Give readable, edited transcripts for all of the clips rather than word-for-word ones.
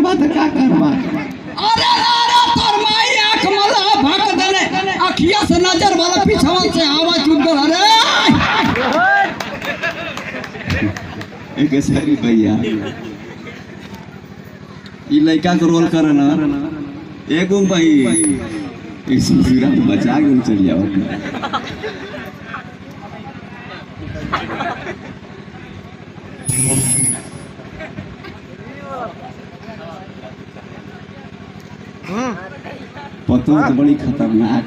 करबा तो क्या करबा अरे अरे तोर माई आंख मला भक देने अखिया से नजर वाला पीछवा से आवाज चुप कर अरे एक सारी भैया ये लड़का को रोल करे ना एगो भाई इस पूरा बचा के चल जाओ पतो तो बड़ी खतरनाक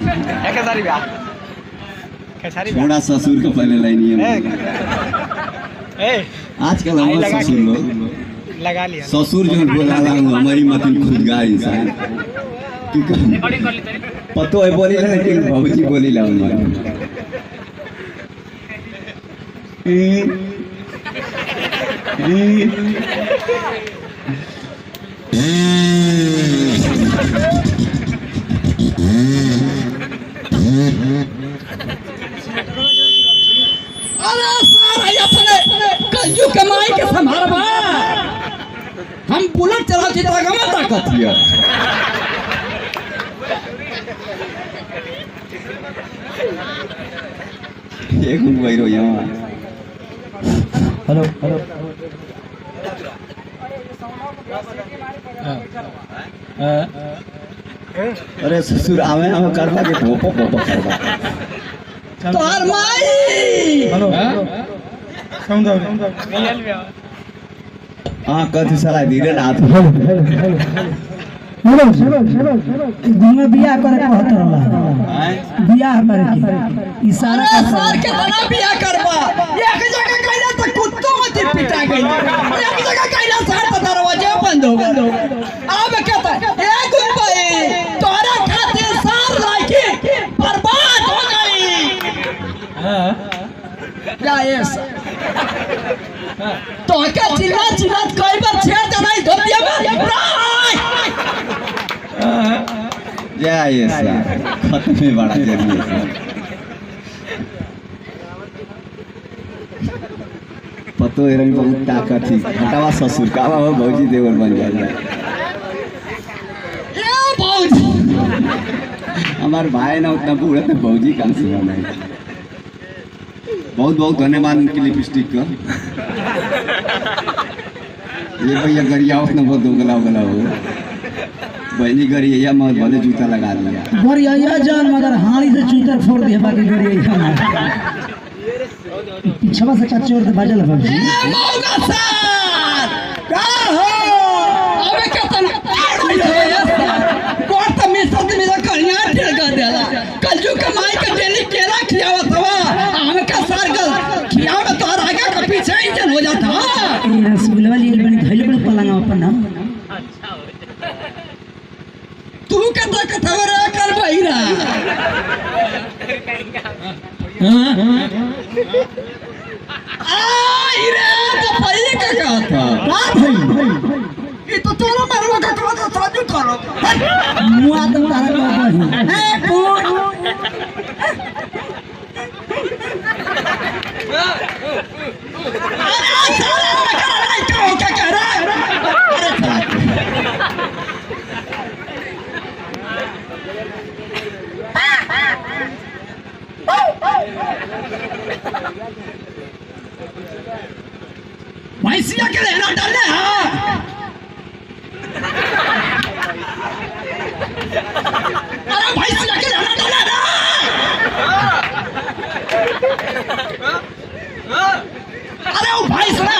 छोड़ा ससुर को पहले लाइन है आजकल हमारे ससुर लोग लगा लिया ससुर जो बोला हमारी मतिन खुद गा इंसान पतो है बोली ना लेकिन भौजी बोली ला अरे सारा अपने कलजू कमाई के संभालबा हम बुलेट चला के तगमा ताकत हिया एक बैरो यहाँ हेलो अरे ससुर आवे हम करबा के पोपो करबा तोहर माई हेलो हां कथि साला धीरे ना हाथ हेलो घूमे बियाह करे कहत रहला बियाह करे के इशारा अरे सर के तना बियाह करबा एक जगह कइला त कुत्तो मती पिटा गई एक जगह कइला सर त दरवाजा बंद हो गया अब कहता ए गुंबई तोरा खातिर सार लाके बर्बाद हो गई क्या ऐसा तो क्या चिल्ला चिल्ला कई बार छेड़ देना ही धोतिया में जय ऐसा खत्म में बड़ा जरूरी है पतो एरन बहुत ताकत थी हटावा ससुर का बाबा भौजी देवर बन जाएगा ए भौजी हमार भाई ना उतना बूढ़ा तो भौजी कहाँ से बना है बहुत बहुत धन्यवाद उनकी लिपस्टिक का ये भैया गरिया उतना बहुत दोगला उगला हो बहनी गरिया मत भले जूता लगा दिया गरिया जान मगर हाड़ी से चूतर फोड़ दिया बाकी गरिया पीछवा से का चोर बाजल बाबू ए मौगा सर का हो अबे कहता ना कोर्ट में सद में कन्या ठेका देला कलजू कमाई के डेली केला खियावत हवा हम का सर गल खियाव तोहर आगे का पीछे इंजन हो जाता ये रसगुल्ला वाली बनी धइल बन पलंगा अपन नाम तू कता कथवर कर बहिरा आई रे तो पहले का था का भाई ये तो तोरा मरवा का तो साजू करो मुआ तो तारा को बही ए पूर अरे सारा क्या कह रहा है अरे भैंसिया के रहना डालने हाँ अरे भैंसिया के रहना डालने ना अरे वो भैंस ना